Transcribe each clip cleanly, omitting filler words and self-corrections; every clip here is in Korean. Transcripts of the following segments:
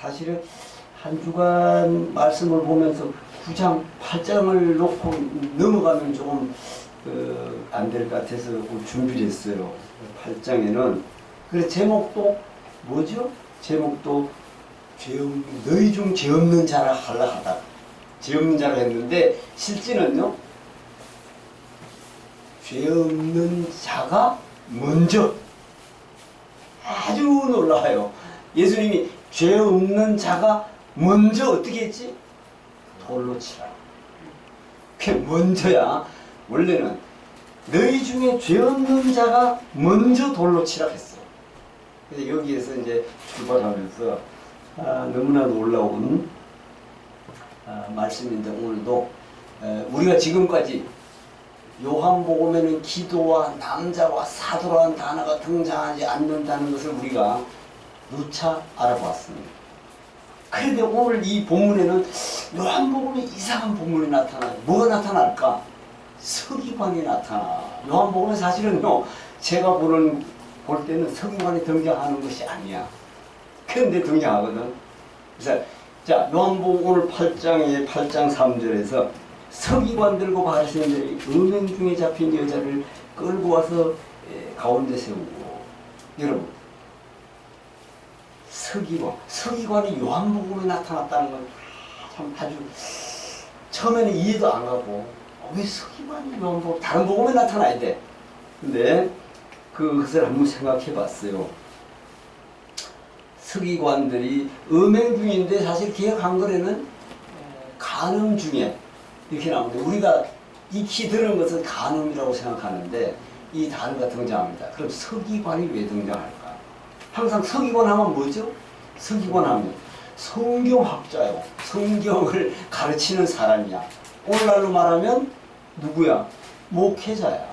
사실은 한 주간 말씀을 보면서 9장, 8장을 놓고 넘어가면 조금 안 될 것 같아서 준비를 했어요. 8장에는 그래서 제목도 뭐죠? 제목도 너희 중 죄 없는 자라 하려 하다. 죄 없는 자라 했는데 실제는요, 죄 없는 자가 먼저, 아주 놀라워요. 예수님이 죄 없는 자가 먼저 어떻게 했지? 돌로 치라. 그게 먼저야. 원래는 너희 중에 죄 없는 자가 먼저 돌로 치라 했어요. 그래서 여기에서 이제 출발하면서 너무나 놀라운 말씀인데, 오늘도 우리가 지금까지 요한복음에는 기도와 남자와 사도라는 단어가 등장하지 않는다는 것을 우리가 누차 알아보았습니다. 그런데 오늘 이 본문에는 요한복음에 이상한 본문이 나타나요. 뭐가 나타날까? 서기관이 나타나. 요한복음은 사실은요, 제가 볼 때는 서기관이 등장하는 것이 아니야. 그런데 등장하거든. 그래서 자, 요한복음 오늘 8장 3절에서 서기관들과 바리새인들이 음행 중에 잡힌 여자를 끌고 와서 가운데 세우고, 여러분, 서기관이 요한복음에 나타났다는 건 참 아주 처음에는 이해도 안 가고, 왜 서기관이 요한복음, 다른 복음에 나타나야 돼? 근데 그것을 한번 생각해 봤어요. 서기관들이 음행 중인데, 사실 개역 한글에는 간음 중에 이렇게 나오는데, 우리가 익히 들은 것은 간음이라고 생각하는데 이 단어가 등장합니다. 그럼 서기관이 왜 등장할까? 항상 서기관 하면 뭐죠? 서기관 하면 성경학자요. 성경을 가르치는 사람이야. 오늘날로 말하면 누구야? 목회자야.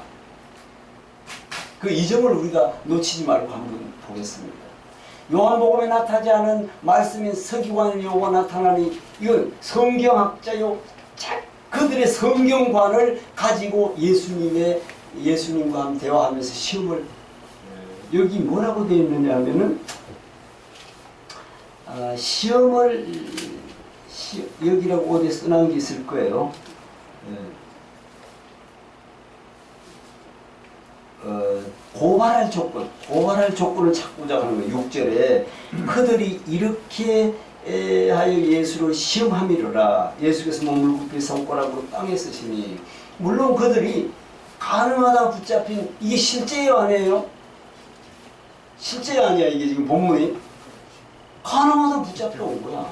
그 이 점을 우리가 놓치지 말고 한번 보겠습니다. 요한복음에 나타나지 않은 말씀인 서기관이요가 나타나니, 이건 성경학자요. 그들의 성경관을 가지고 예수님과 함께 대화하면서 시험을, 여기 뭐라고 되어 있느냐 하면은, 여기라고 어디에 써놓은 게 있을 거예요. 고발할 조건을 찾고자 하는 거예요. 6절에 그들이 이렇게 하여 예수를 시험함이로라. 예수께서 물굽기 손가락으로 땅에 쓰시니. 물론 그들이 가늠하다 붙잡힌, 이게 실제예요, 아니에요? 실제 아니야. 이게 지금 본문이 가늠하다 붙잡혀 온 거야.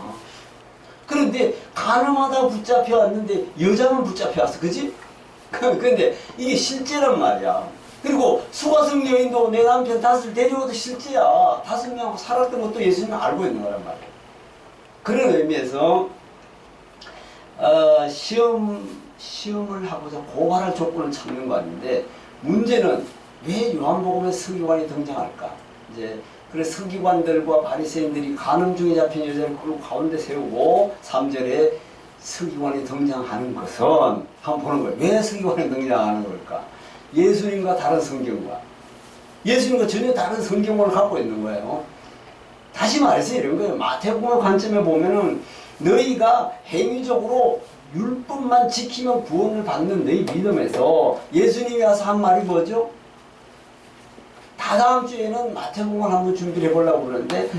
그런데 가늠하다 붙잡혀 왔는데 여자만 붙잡혀 왔어, 그지? 그런데 이게 실제란 말이야. 그리고 수가성 여인도 내 남편 닷을 데려오도 실제야. 5명하고 살았던 것도 예수님은 알고 있는 거란 말이야. 그런 의미에서 시험을 하고자 고발할 조건을 찾는 거 아닌데, 문제는 왜 요한복음에 서기관이 등장할까? 이제 그래서 서기관들과 바리새인들이 간음 중에 잡힌 여자를 끌고 가운데 세우고 3절에 서기관이 등장하는 것은 한번 보는 거예요. 왜 서기관이 등장하는 걸까? 예수님과 다른 성경과, 예수님과 전혀 다른 성경을 갖고 있는 거예요. 다시 말해서 이런 거예요. 마태복음 관점에 보면은 너희가 행위적으로 율법만 지키면 구원을 받는 너희 믿음에서 예수님이 와서 한 말이 뭐죠? 다다음 주에는 마태복음을 한번 준비를 해보려고 그러는데,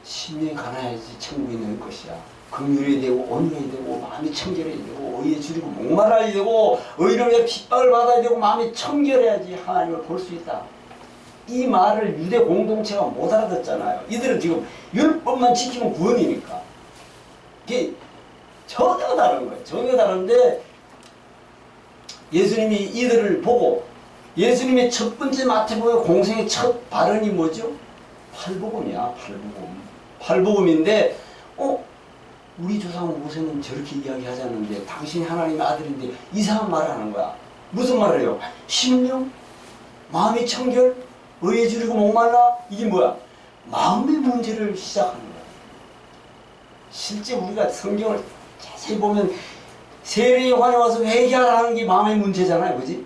심령이 가난해야지 천국이 늘 것이야. 긍휼이 되고 온유해야 되고 마음이 청결해야 되고 의에 줄이고 목말라야 되고 의를 위해 핍박을 받아야 되고 마음이 청결해야지 하나님을 볼 수 있다. 이 말을 유대 공동체가 못 알아듣잖아요. 이들은 지금 율법만 지키면 구원이니까. 이게 전혀 다른 거예요. 전혀 다른데, 예수님이 이들을 보고, 예수님의 첫 번째 마태복음의 공생의 첫 발언이 뭐죠? 팔복음이야. 팔복음인데, 우리 조상 모세는 저렇게 이야기하지 않는데 당신이 하나님의 아들인데 이상한 말을 하는 거야. 무슨 말을 해요? 심령? 마음이 청결? 의에 줄이고 목말라? 이게 뭐야? 마음의 문제를 시작하는 거야. 실제 우리가 성경을 자세히 보면 세례 요한에 와서 회개하라는 게 마음의 문제잖아요. 그지?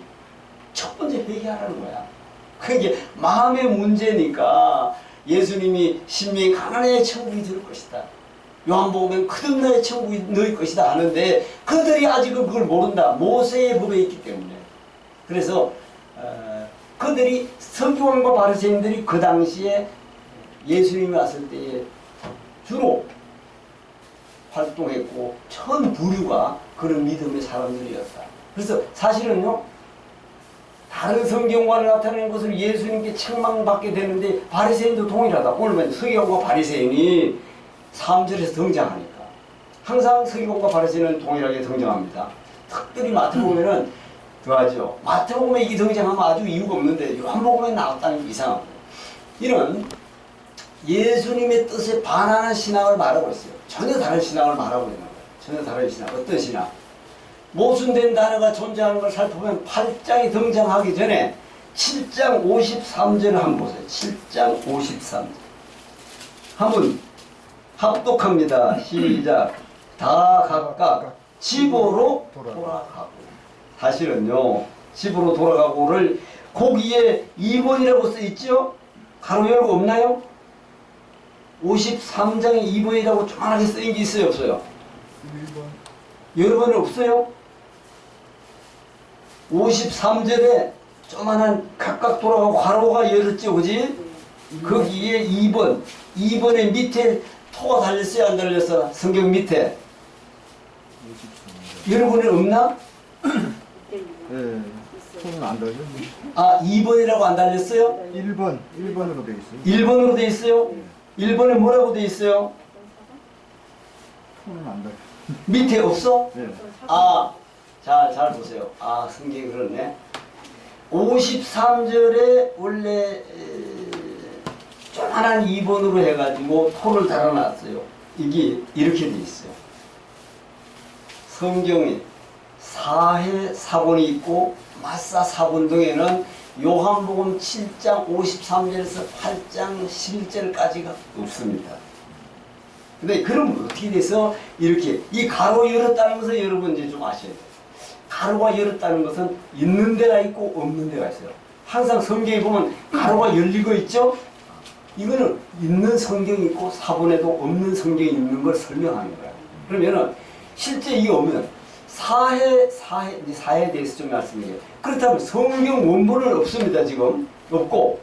첫 번째 회개하라는 거야. 그게 마음의 문제니까 예수님이 신명이 가난해 천국이 될 것이다. 요한복음엔 거듭나의 천국이 너희 것이다 하는데 그들이 아직은 그걸 모른다. 모세의 법에 있기 때문에. 그래서 그들이 서기관과 바리새인들이 그 당시에 예수님이 왔을 때에 주로 활동했고 전 부류가 그런 믿음의 사람들이었다. 그래서 사실은요, 다른 성경과는 나타내는 것을 예수님께 책망받게 되는데 바리새인도 동일하다. 오늘 서기관과 바리새인이 3절에서 등장하니까 항상 서기관과 바리새인은 동일하게 등장합니다. 특별히 마태복음에는 더하죠. 마태복음에 이게 등장하면 아주 이유가 없는데 요한복음에 나왔다는 게 이상합니다. 이런 예수님의 뜻에 반하는 신앙을 말하고 있어요. 전혀 다른 신앙을 말하고 있는 거예요. 전혀 다른 신앙. 어떤 신앙? 모순된 단어가 존재하는 걸 살펴보면 8장이 등장하기 전에 7장 53절을 한번 보세요. 7장 53절. 한번 합독합니다. 시작. 다 각각 집으로 돌아가고. 사실은요, 집으로 돌아가고를 거기에 2번이라고 써있죠? 가로 열고 없나요? 53장에 2번이라고 조만하게 쓰인 게 있어요, 없어요? 1번. 여러 번은 없어요? 53절에 조만한 각각 돌아가고 가로가 열었죠, 그지? 거기에 2번. 2번의 밑에 토가 달렸어요, 안 달렸어? 성경 밑에. 여러 번에 없나? 네, 손은 안 달려. 아, 2번이라고 안 달렸어요? 1번으로 돼 있어요. 1번으로 돼 있어요? 1번에 뭐라고 돼 있어요? 손은 안 달려. 밑에 없어? 네. 아, 잘 보세요. 아, 성경이 그렇네. 53절에 원래 조그만한 2번으로 해가지고 토를 달아놨어요. 이게 이렇게 돼 있어요. 성경에 사해 사본이 있고 마사 사본 등에는 요한복음 7장 53절에서 8장 11절까지가 없습니다. 근데 그럼 어떻게 돼서 이렇게 이 가로 열었다는 것은 여러분 이제 좀 아셔야 돼요. 가로가 열었다는 것은 있는 데가 있고 없는 데가 있어요. 항상 성경에 보면 가로가 열리고 있죠? 이거는 있는 성경이 있고 사본에도 없는 성경이 있는 걸 설명하는 거예요. 그러면은 실제 이게 오면 사해에 대해서 좀 말씀드려요. 그렇다면 성경 원본은 없습니다. 지금 없고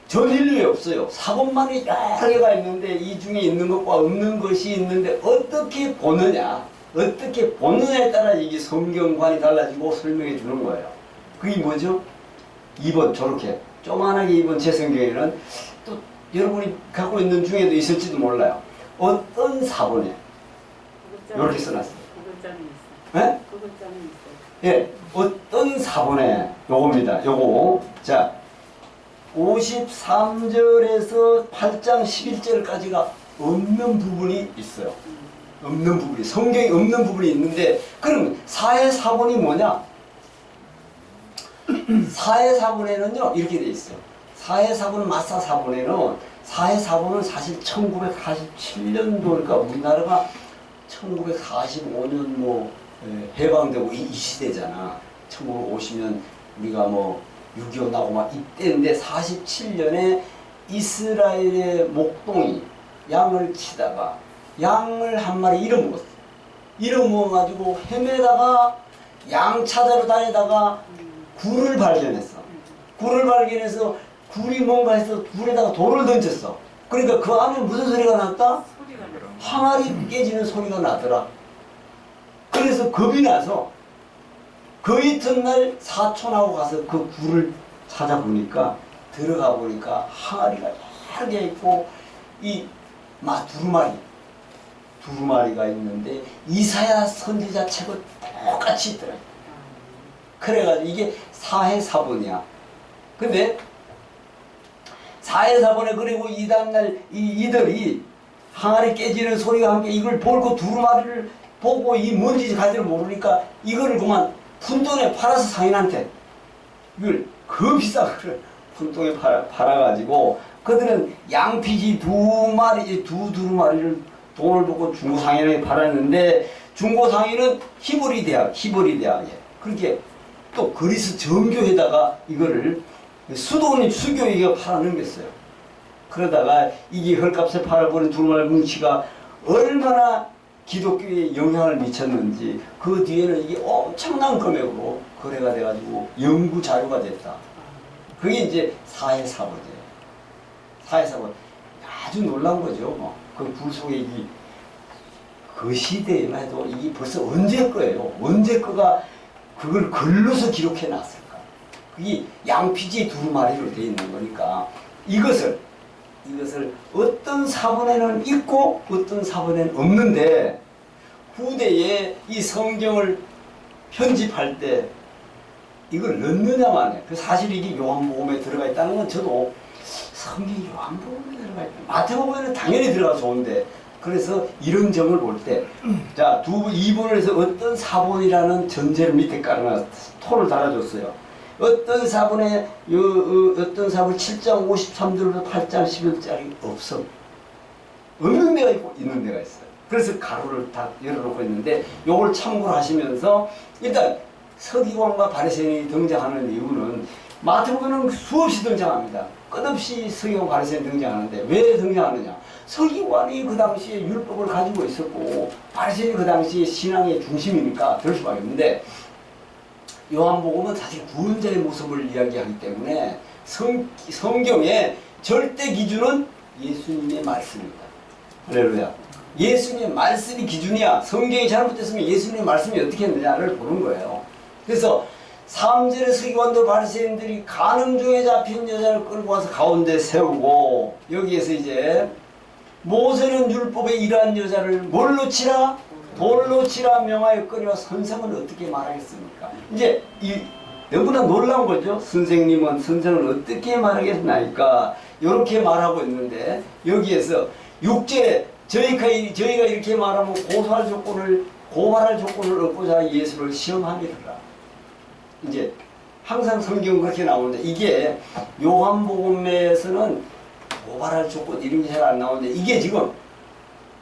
전 인류에 없어요. 사본만이 여러 개가 있는데 이 중에 있는 것과 없는 것이 있는데 어떻게 보느냐, 어떻게 보느냐에 따라 이게 성경관이 달라지고 설명해 주는 거예요. 그게 뭐죠? 2번 저렇게 조그만하게 2번 제 성경에는 또 여러분이 갖고 있는 중에도 있을지도 몰라요. 어떤 사본에 이렇게 써놨어요. 네? 예, 어떤 사본에 요겁니다. 요거. 자, 53절에서 8장 11절까지가 없는 부분이 있어요. 없는 부분이, 성경이 없는 부분이 있는데, 그럼 사해 사본이 뭐냐? 사해 사본에는요, 이렇게 돼 있어요. 사해 사본, 마사 사본에는, 사해 사본은 사실 1947년도니까 우리나라가 1945년 뭐 해방되고 이 시대잖아. 1950년 우리가 뭐 6.25 나고 막 이때인데 47년에 이스라엘의 목동이 양을 치다가 양을 한 마리 잃어먹었어. 잃어먹어가지고 헤매다가 양 찾아러 다니다가 굴을 발견했어. 굴을 발견해서 굴이 뭔가 해서 굴에다가 돌을 던졌어. 그러니까 그 안에 무슨 소리가 났다? 항아리 깨지는 소리가 나더라. 그래서 겁이 나서 그 이튿날 사촌하고 가서 그 굴을 찾아보니까 들어가 보니까 항아리가 여러 개 있고 이 두루마리가 있는데 이사야 선지자 책과 똑같이 있더라. 그래가지고 이게 사해사본이야. 근데 사해사본에 그리고 이 다음날 이들이 항아리 깨지는 소리와 함께 이걸 볼고 두루마리를 보고 이 뭔지 가지를 모르니까 이거를 그만 푼돈에 팔아서 상인한테 이걸 그 비싼 거를 푼돈에 팔아가지고 그들은 양피지 두루마리를 돈을 받고 중고상인에게 팔았는데 중고상인은 히브리 대학에 그렇게 또 그리스 정교에다가 이거를 수도원이 수교에게 팔아넘겼어요. 그러다가 이게 헐값에 팔아버린 두루마리 뭉치가 얼마나 기독교에 영향을 미쳤는지 그 뒤에는 이게 엄청난 금액으로 거래가 돼가지고 연구 자료가 됐다. 그게 이제 사해사고제예요. 사해사고 아주 놀라운 거죠. 그 불속액이 그 시대에만 해도 이게 벌써 언제 거예요. 언제 거가 그걸 글로서 기록해 놨을까. 그게 양피지 두루마리로 되어 있는 거니까 이것을 어떤 사본에는 있고 어떤 사본에는 없는데 후대에 이 성경을 편집할 때 이걸 넣느냐만 해. 사실 이게 요한복음에 들어가 있다는 건 저도 성경이 요한복음에 들어가 있다. 마태복음에는 당연히 들어가 좋은데 그래서 이런 점을 볼 때 자, 2번에서 어떤 사본이라는 전제를 밑에 깔아놔 토를 달아줬어요. 어떤 사본에 어떤 사본 7장 53절부터 8장 11절이 없어. 없는 데가 있고 있는 데가 있어요. 그래서 가로를 다 열어놓고 있는데 요걸 참고를 하시면서 일단 서기관과 바리새인이 등장하는 이유는 마태복음은 수없이 등장합니다. 끝없이 서기관 바리새인이 등장하는데 왜 등장하느냐. 서기관이 그 당시에 율법을 가지고 있었고 바리새인이 그 당시에 신앙의 중심이니까 될 수밖에 없는데 요한복음은 사실 구원자의 모습을 이야기하기 때문에 성경의 절대 기준은 예수님의 말씀입니다. 할렐루야. 예수님의 말씀이 기준이야. 성경이 잘못됐으면 예수님의 말씀이 어떻게 했느냐를 보는 거예요. 그래서 3절의 서기관들 바리새인들이 간음 중에 잡힌 여자를 끌고 와서 가운데 세우고 여기에서 이제 모세는 율법에 이러한 여자를 뭘로 치라? 돌로 치라 명하여 끌어와 선생은 어떻게 말하겠습니까? 이제 너무나 놀라운 거죠. 선생은 어떻게 말하겠나니까 이렇게 말하고 있는데 여기에서 6절에 저희가 이렇게 말하면 고발할 조건을 얻고자 예수를 시험하리라. 이제 항상 성경은 그렇게 나오는데 이게 요한복음에서는 고발할 조건 이런 게 잘 안 나오는데 이게 지금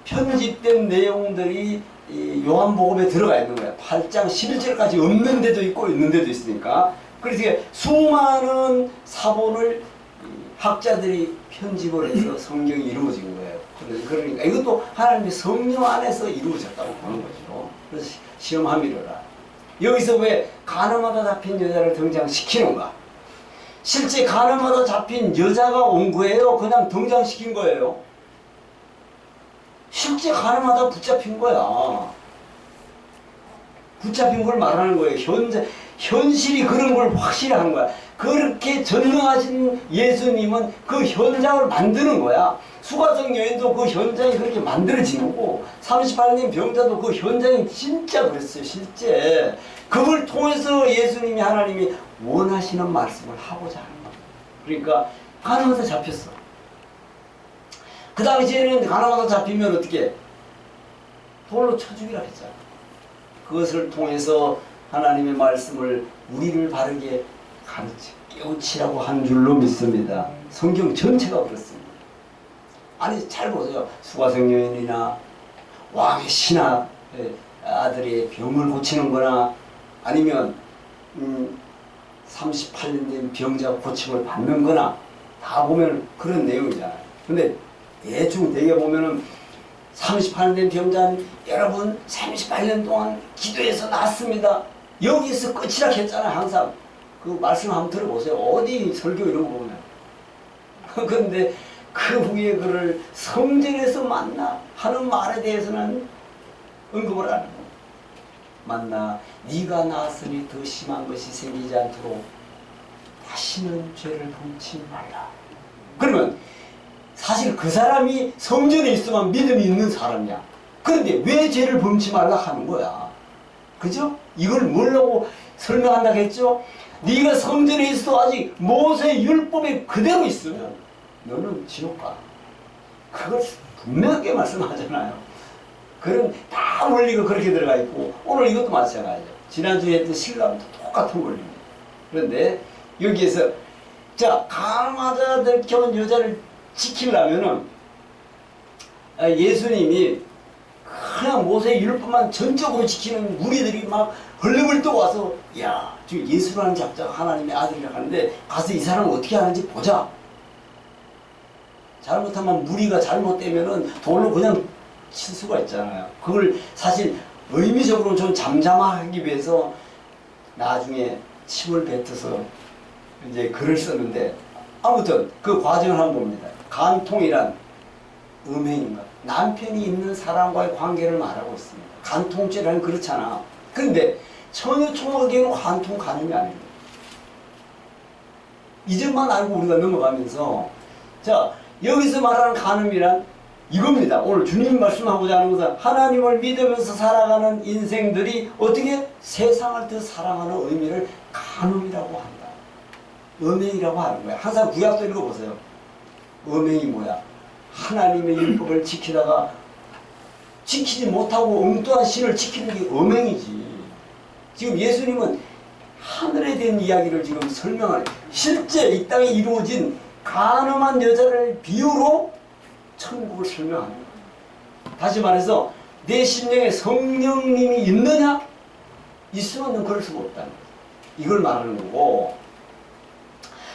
편집된 내용들이 이 요한복음에 들어가 있는 거야. 8장 11절까지 없는 데도 있고 있는 데도 있으니까. 그래서 수많은 사본을 학자들이 편집을 해서 성경이 이루어진 거예요. 그러니까 이것도 하나님의 성령 안에서 이루어졌다고 보는 거죠. 그래서 시험함이로라. 여기서 왜 간음하다 잡힌 여자를 등장시키는가? 실제 간음하다 잡힌 여자가 온 거예요? 그냥 등장시킨 거예요? 실제 간음하다 붙잡힌 거야. 붙잡힌 걸 말하는 거예요. 현실이 그런 걸 확실히 한 거야. 그렇게 전능하신 예수님은 그 현장을 만드는 거야. 수가성 여인도 그 현장이 그렇게 만들어진 거고 38년 병자도 그 현장이 진짜 그랬어요. 실제 그걸 통해서 예수님이 하나님이 원하시는 말씀을 하고자 하는 거야. 그러니까 간음하다 잡혔어. 그 당시에는 간음하다 잡히면 어떻게 돌로 쳐 죽이라 했잖아. 그것을 통해서 하나님의 말씀을 우리를 바르게 깨우치라고 한 줄로 믿습니다. 성경 전체가 그렇습니다. 아니 잘 보세요. 수가성 여인이나 왕의 신하 아들의 병을 고치는 거나 아니면 38년 된 병자 고침을 받는 거나 다 보면 그런 내용이잖아요. 근데 대충 되게 보면은 38년 된 병자는 여러분 38년 동안 기도해서 낫습니다. 여기서 끝이라 했잖아요. 항상 그 말씀 한번 들어보세요. 어디 설교 이런 거 보면. 그런데 그 후에 그를 성전에서 만나 하는 말에 대해서는 언급을 안 하고 만나 네가 나았으니 더 심한 것이 생기지 않도록 다시는 죄를 범치 말라. 그러면 사실 그 사람이 성전에 있으면 믿음이 있는 사람이야. 그런데 왜 죄를 범치 말라 하는 거야? 그죠? 이걸 뭐라고 설명한다고 했죠? 네가 성전에 있어도 아직 모세 율법에 그대로 있으면 너는 지옥 가. 그걸 분명하게 말씀하잖아요. 그럼 다 원리가 그렇게 들어가 있고 오늘 이것도 마찬가지죠. 지난주에 했던 신랑도 똑같은 원리입니다. 그런데 여기에서 자 간음하다 들켜온 여자를 지키려면은 예수님이 그냥 모세 율법만 전적으로 지키는 무리들이 막 헐레벌떡 와서 야, 저 예수라는 작자가 하나님의 아들이라고 하는데 가서 이 사람은 어떻게 하는지 보자. 잘못하면 무리가 잘못되면은 돌로 그냥 칠 수가 있잖아요. 그걸 사실 의미적으로 좀 잠잠하기 위해서 나중에 침을 뱉어서 이제 글을 썼는데, 아무튼 그 과정을 한번 봅니다. 간통이란 음행인가? 남편이 있는 사람과의 관계를 말하고 있습니다. 간통죄라는 그렇잖아. 그런데 청유총학에는 간통 간음이 아닙니다. 이 점만 알고 우리가 넘어가면서, 자, 여기서 말하는 간음이란 이겁니다. 오늘 주님 말씀하고자 하는 것은 하나님을 믿으면서 살아가는 인생들이 어떻게 세상을 더 사랑하는 의미를 간음이라고 한다. 음행이라고 하는 거야. 항상 구약도 읽어보세요. 음행이 뭐야? 하나님의 율법을 지키다가 지키지 못하고 엉뚱한 신을 지키는 게 음행이지. 지금 예수님은 하늘에 대한 이야기를 지금 설명하는, 실제 이 땅에 이루어진 간음한 여자를 비유로 천국을 설명하는 거야. 다시 말해서 내 심령에 성령님이 있느냐? 있으면 넌 그럴 수가 없다는 거야. 이걸 말하는 거고.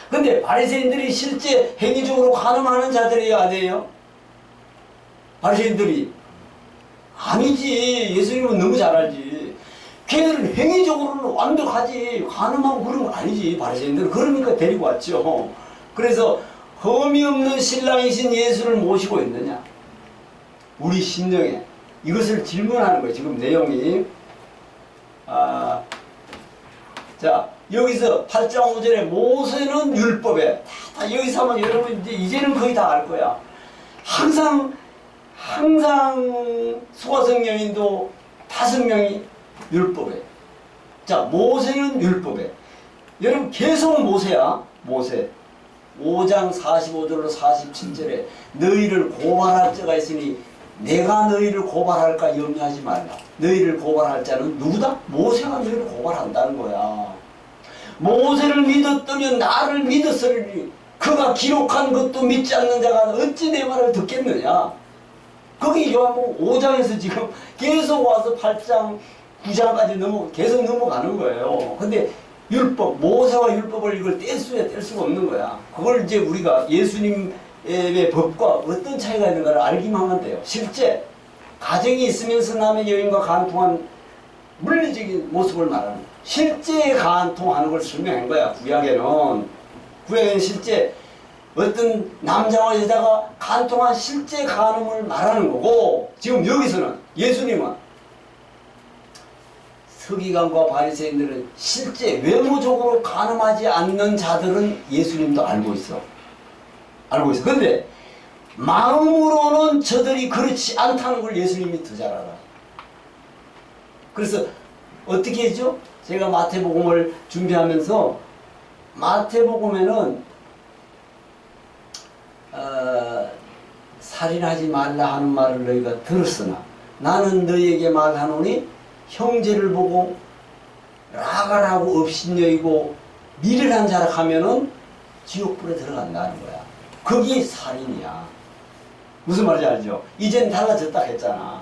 근데 바리새인들이 실제 행위적으로 간음하는 자들이야 아니에요? 바리새인들이 아니지. 예수님은 너무 잘 알지. 걔들은 행위적으로는 완벽하지. 간음하고 그런 건 아니지. 바리새인들은 그러니까 데리고 왔죠. 그래서 흠이 없는 신랑이신 예수를 모시고 있느냐? 우리 심령에 이것을 질문하는 거예요. 지금 내용이. 자, 여기서 8장 5절에 모세는 율법에 다 여기서 하면 여러분 이제는 거의 다 알 거야. 항상 소가성령인도 5명이 율법에. 자, 모세는 율법에. 여러분 계속 모세야. 모세. 5장 45절로 47절에 너희를 고발할 자가 있으니 내가 너희를 고발할까 염려하지 말라. 너희를 고발할 자는 누구다? 모세가 너희를 고발한다는 거야. 모세를 믿었더면 나를 믿었으리니 그가 기록한 것도 믿지 않는 자가 어찌 내 말을 듣겠느냐. 거기 요한복음 5장에서 지금 계속 와서 8장 9장까지 계속 넘어가는 거예요. 근데 율법, 모세와 율법을 이걸 뗄 수가 없는 거야. 그걸 이제 우리가 예수님의 법과 어떤 차이가 있는가를 알기만 하면 돼요. 실제 가정이 있으면서 남의 여인과 간통한 물리적인 모습을 말하는 거야. 실제 간통하는 걸 설명한 거야. 구약에는 실제 어떤 남자와 여자가 간통한 실제 간음을 말하는 거고, 지금 여기서는 예수님은 서기관과 바리새인들은 실제 외모적으로 간음하지 않는 자들은 예수님도 알고 있어. 알고 있어. 근데 마음으로는 저들이 그렇지 않다는 걸 예수님이 더 잘 알아. 그래서 어떻게 했죠? 제가 마태복음을 준비하면서 마태복음에는 살인하지 말라 하는 말을 너희가 들었으나 나는 너희에게 말하노니 형제를 보고 라갈하고 업신여이고 미련한 자라 하면은 지옥불에 들어간다는 거야. 그게 살인이야. 무슨 말인지 알죠? 이젠 달라졌다 했잖아.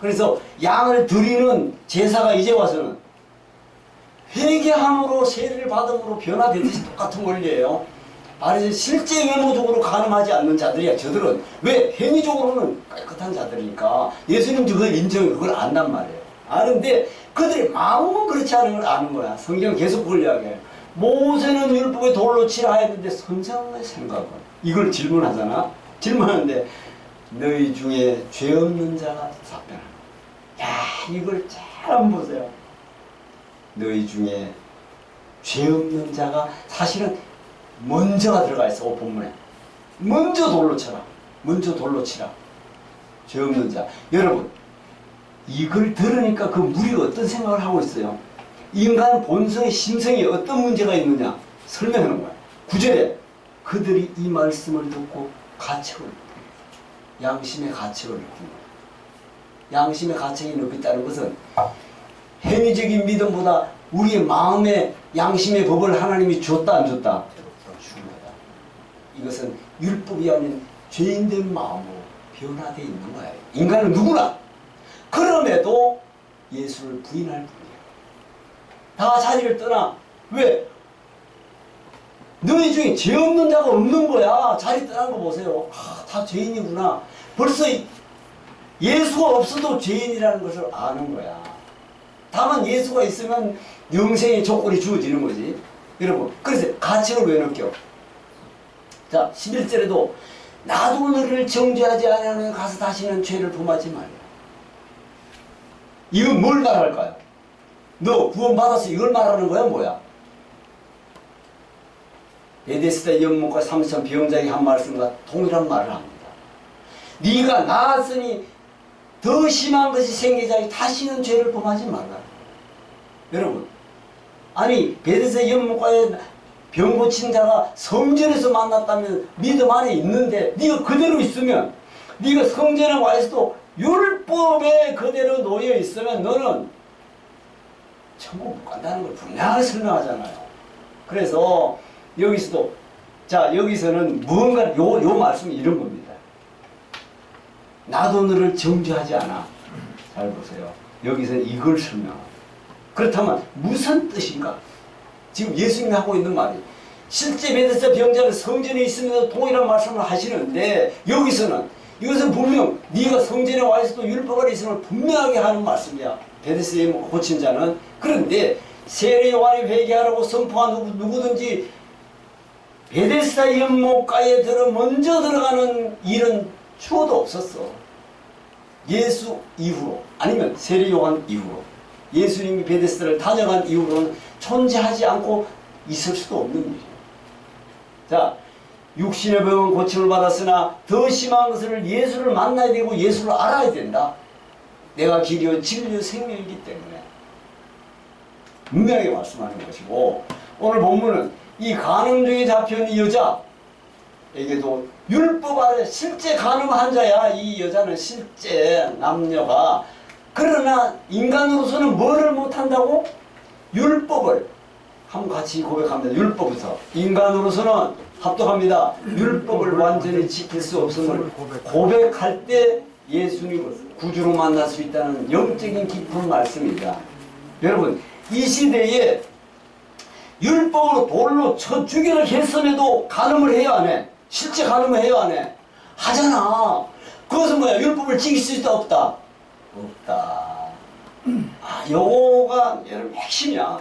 그래서 양을 드리는 제사가 이제 와서는 회개함으로 세례를 받음으로 변화되듯이 똑같은 원리예요. 바리새인 실제 외모적으로 간음하지 않는 자들이야. 저들은 왜? 행위적으로는 깨끗한 자들이니까 예수님도 그걸 인정해. 그걸 안단 말이에요. 아는데 그들의 마음은 그렇지 않은 걸 아는 거야. 성경 계속 그걸 이야기해요. 모세는 율법에 돌로 치라 했는데 선생의 생각은, 이걸 질문하잖아. 질문하는데 너희 중에 죄 없는 자가 답변하는 거야. 야, 이걸 잘 한번 보세요. 너희 중에 죄 없는 자가, 사실은 먼저가 들어가 있어. 본문에 먼저 돌로 쳐라. 먼저 돌로 치라. 죄 없는 자. 여러분, 이걸 들으니까 그 무리가 어떤 생각을 하고 있어요? 인간 본성의 심성에 어떤 문제가 있느냐 설명하는 거야. 9절에 그들이 이 말씀을 듣고 가책을 느낀다. 양심의 가책을 느낀다. 양심의 가책이 느꼈다는 것은 행위적인 믿음보다 우리의 마음의 양심의 법을 하나님이 줬다 안 줬다? 준 거다. 이것은 율법이 아닌 죄인된 마음으로 변화되어 있는 거야. 인간은 누구나. 그럼에도 예수를 부인할 뿐이야. 다 자리를 떠나. 왜? 너희 중에 죄 없는 자가 없는 거야. 자리 떠난 거 보세요. 다 죄인이구나. 벌써 예수가 없어도 죄인이라는 것을 아는 거야. 다만 예수가 있으면 영생의 조건이 주어지는 거지. 여러분, 그래서 가책을 왜 느껴? 자, 11절에도 나도 너를 정죄하지 않으면 가서 다시는 죄를 범하지 말라. 이건 뭘 말할까요? 너 구원받아서 이걸 말하는 거야 뭐야? 베데스다 연못가 삼천 병자에게 한 말씀과 동일한 말을 합니다. 네가 나았으니 더 심한 것이 생기자니 다시는 죄를 범하지 말라. 여러분, 아니 베데스다 연못가에 병 고친 자가 성전에서 만났다면 믿음 안에 있는데 네가 그대로 있으면, 네가 성전에 와 있어도 율법에 그대로 놓여 있으면 너는 천국 못 간다는 걸 분명하게 설명하잖아요. 그래서 여기서도, 자, 여기서는 무언가 요 말씀이 이런 겁니다. 나도 너를 정죄하지 않아. 잘 보세요. 여기서는 이걸 설명합니다. 그렇다면 무슨 뜻인가? 지금 예수님이 하고 있는 말이, 실제 베데스다 병자는 성전에 있으면서 동일한 말씀을 하시는데, 여기서는 이것은 분명 네가 성전에 와 있어도 율법 아래 있음을 분명하게 하는 말씀이야. 베데스다 고친 자는. 그런데 세례 요한이 회개하라고 선포한 누구든지 베데스다 연못가에 먼저 들어가는 일은 추호도 없었어. 예수 이후로, 아니면 세례 요한 이후로, 예수님이 베데스다를 다녀간 이후로는 존재하지 않고 있을 수도 없는 일이에요. 자, 육신의 병은 고침을 받았으나 더 심한 것을 예수를 만나야 되고 예수를 알아야 된다. 내가 길이요 진리요 생명이기 때문에 분명하게 말씀하는 것이고, 오늘 본문은 이 간음 중에 잡혀있는 이 여자에게도 율법 아래 실제 간음한 자야. 이 여자는 실제 남녀가. 그러나 인간으로서는 뭐를 못한다고? 율법을. 한번 같이 고백합니다. 율법부터. 인간으로서는 합독합니다. 율법을 완전히 지킬 수 없음을 고백할 때 예수님을 구주로 만날 수 있다는 영적인 깊은 말씀입니다. 여러분, 이 시대에 율법으로 돌로 쳐 죽이를 했음에도 간음을 해야 안 해? 실제 간음을 해야 안 해? 하잖아. 그것은 뭐야? 율법을 지킬 수 있다 없다? 없다. 요거가 여러분 핵심이야.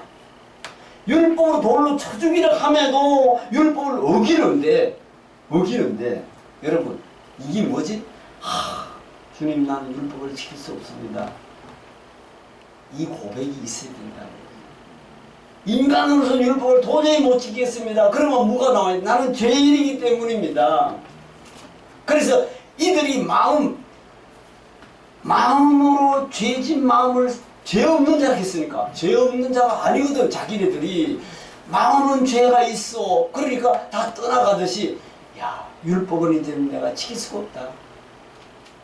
율법으로 돌로 쳐 죽이를 함에도 율법을 어기는데 여러분, 이게 뭐지? 주님, 나는 율법을 지킬 수 없습니다. 이 고백이 있어야 된다. 인간으로서는 율법을 도저히 못 지키겠습니다. 그러면 뭐가 나와요? 나는 죄인이기 때문입니다. 그래서 이들이 마음으로 죄진 마음을 죄 없는 자라 했으니까, 죄 없는 자가 아니거든. 자기네들이 마음은 죄가 있어. 그러니까 다 떠나가듯이, 야, 율법은 이제 내가 지킬 수가 없다.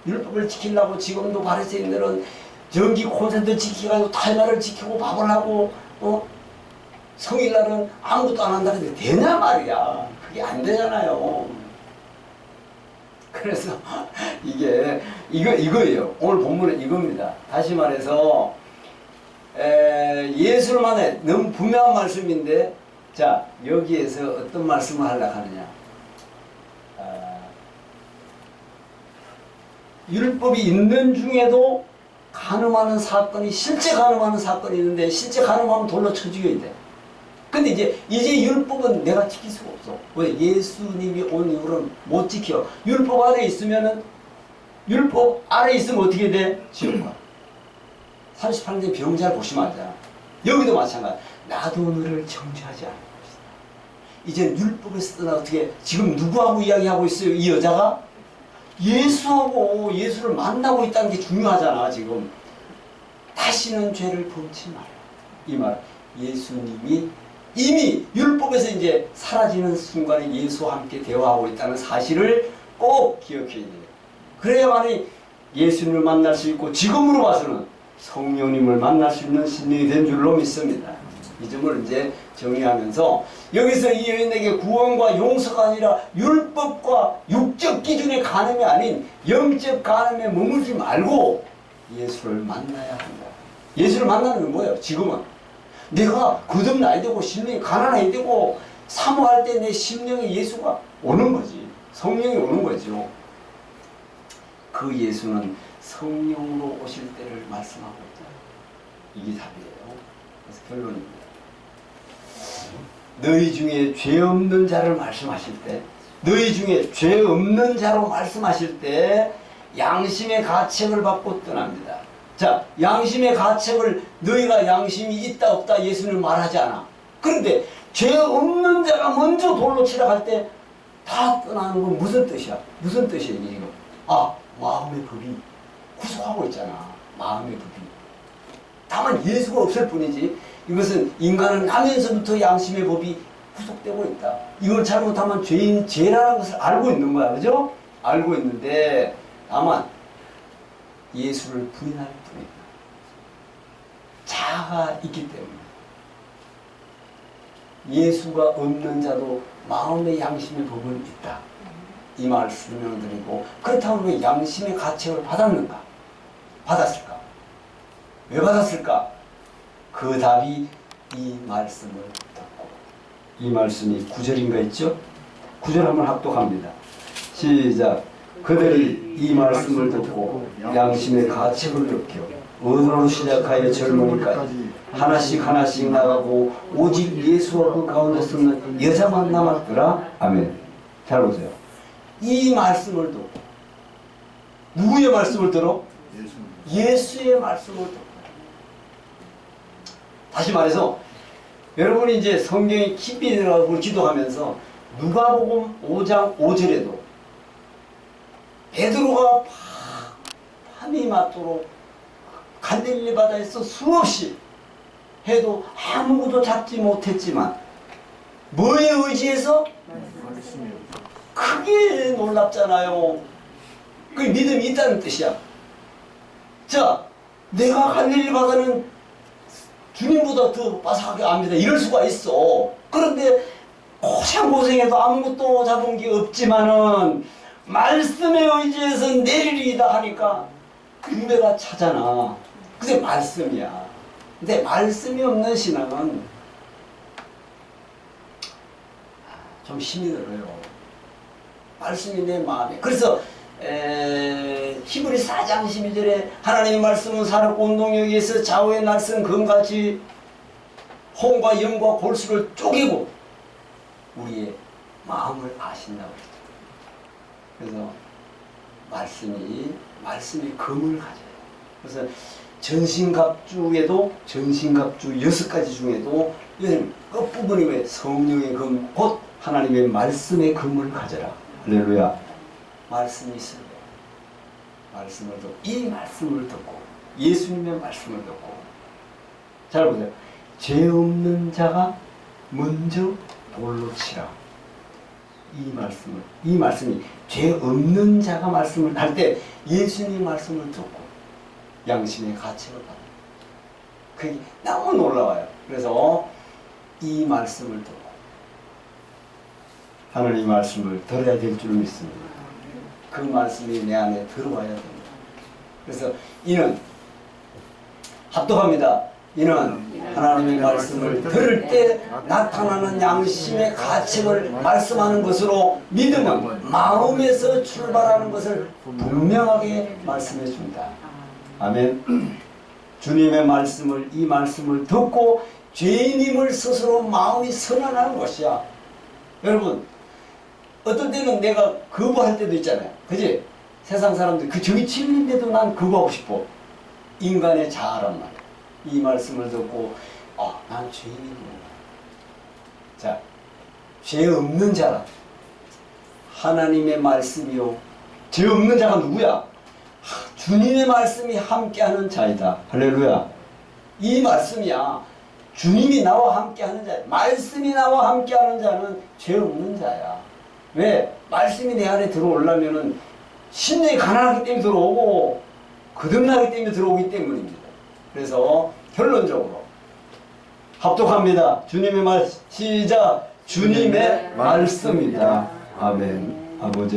율법을 지키려고 지금도 바리새인들은 정기 콘센트 지키고 달마를 지키고 밥을 하고 성일날은 아무것도 안 한다는데 되냐 말이야. 그게 안 되잖아요. 그래서 이거예요. 오늘 본문은 이겁니다. 다시 말해서 예수를 만나, 너무 분명한 말씀인데, 자, 여기에서 어떤 말씀을 하려고 하느냐. 율법이 있는 중에도 간음하는 사건이, 실제 간음하는 사건이 있는데, 실제 간음하면 돌로 쳐 죽여야 돼. 근데 이제 율법은 내가 지킬 수가 없어. 왜? 예수님이 온 이후로는 못 지켜. 율법 아래 있으면은, 율법 아래 있으면 어떻게 돼? 지옥 가. 38년 병자를 보시면 알잖아. 여기도 마찬가지. 나도 너를 정죄하지 않을 것이다. 이제 율법에서 떠나 어떻게, 지금 누구하고 이야기하고 있어요? 이 여자가? 예수하고, 예수를 만나고 있다는 게 중요하잖아, 지금. 다시는 죄를 범치 마라. 이 말. 예수님이 이미 율법에서 이제 사라지는 순간에 예수와 함께 대화하고 있다는 사실을 꼭 기억해야 돼요. 그래야만이 예수님을 만날 수 있고, 지금으로 봐서는 성령님을 만날 수 있는 신령이 된 줄로 믿습니다. 이 점을 이제 정리하면서, 여기서 이 여인에게 구원과 용서가 아니라 율법과 육적 기준의 간음이 아닌 영적 간음에 머물지 말고 예수를 만나야 한다. 예수를 만나는 건 뭐예요? 지금은 내가 거듭나야 되고, 신령이 가난해야 되고, 사모할 때 내 심령에 예수가 오는 거지. 성령이 오는 거죠. 그 예수는 성령으로 오실 때를 말씀하고 있다. 이게 답이에요. 그래서 결론입니다. 너희 중에 죄 없는 자를 말씀하실 때, 너희 중에 죄 없는 자로 말씀하실 때 양심의 가책을 받고 떠납니다. 자, 양심의 가책을 너희가 양심이 있다 없다 예수는 말하지 않아. 그런데 죄 없는 자가 먼저 돌로 치러 갈 때 다 떠나는 건 무슨 뜻이야? 무슨 뜻이에요 지금? 아, 마음의 법이 구속하고 있잖아. 마음의 법이. 다만 예수가 없을 뿐이지 이것은 인간은 나면서부터 양심의 법이 구속되고 있다. 이걸 잘못하면 죄라는 것을 알고 있는 거야. 그죠? 알고 있는데 다만 예수를 부인할 뿐이다. 자아가 있기 때문에. 예수가 없는 자도 마음의 양심의 법은 있다. 이 말을 설명드리고 그렇다면 왜 양심의 가책을 받았는가? 받았을까? 왜 받았을까? 그 답이 이 말씀을 듣고 이 말씀이 9절인가 있죠? 9절 한번 합독합니다. 시작. 그들이 이 말씀을 듣고 양심의 가책을 느껴 어느로 시작하여 젊은이까지 하나씩 나가고 오직 예수와 그 가운데 서는 여자만 남았더라. 아멘. 잘 보세요. 이 말씀을 듣고 누구의 말씀을 들어? 예수의 말씀을 듣고. 다시 말해서 여러분이 이제 성경에 깊이 들어가고 기도하면서 누가복음 5장 5절에도 베드로가 밤이 맞도록 갈릴리 바다에서 수없이 해도 아무것도 잡지 못했지만 뭐에 의지해서? 크게 놀랍잖아요. 그 믿음이 있다는 뜻이야. 자, 내가 갈릴리 바다는 주님보다 더 바삭하게 압니다. 이럴 수가 있어. 그런데 고생해도 아무것도 잡은 게 없지만은 말씀에 의지해서 내리리이다 하니까 금배가 차잖아. 그게 말씀이야. 근데 말씀이 없는 신앙은 좀 힘이 들어요. 말씀이 내 마음에. 그래서 히브리 4장 12절에 하나님의 말씀은 살았고 운동력에 의해서 좌우의 날선 금같이 혼과 영과 골수를 쪼개고 우리의 마음을 아신다고 그랬죠. 그래서 말씀이 금을 가져요. 그래서 전신갑주에도 전신갑주 6가지 중에도 끝부분이 왜 성령의 금 곧 하나님의 말씀의 금을 가져라. 할렐루야. 말씀이 있어요. 말씀을 듣고 이 말씀을 듣고 예수님의 말씀을 듣고 잘 보세요. 죄 없는 자가 먼저 돌로 치라. 이 말씀이 죄 없는 자가 말씀을 할 때 예수님 말씀을 듣고 양심의 가책을 받는 그게 너무 놀라워요. 그래서 이 말씀을 듣고 하나님 말씀을 들어야 될 줄 믿습니다. 그 말씀이 내 안에 들어와야 됩니다. 그래서 이는 합독합니다. 이는 하나님의 말씀을 들을 때 나타나는 양심의 가책을 말씀하는 것으로 믿음은 마음에서 출발하는 것을 분명하게 말씀해 준다. 아멘. 주님의 말씀을 이 말씀을 듣고 죄인임을 스스로 마음이 선언하는 것이야. 여러분 어떤 때는 내가 거부할 때도 있잖아요. 그지? 세상 사람들 저기 진리인데도 난 거부하고 싶어. 인간의 자아란 말이야. 이 말씀을 듣고 난 죄인이구나. 자, 죄 없는 자라. 하나님의 말씀이요. 죄 없는 자가 누구야? 주님의 말씀이 함께하는 자이다. 할렐루야. 이 말씀이야. 주님이 나와 함께하는 자야. 말씀이 나와 함께하는 자는 죄 없는 자야. 왜? 말씀이 내 안에 들어오려면은 심령이 가난하기 때문에 들어오고 거듭나기 때문에 들어오기 때문입니다. 그래서 결론적으로 합독합니다. 주님의 말 시작. 주님의 말씀이다. 아멘. 아버지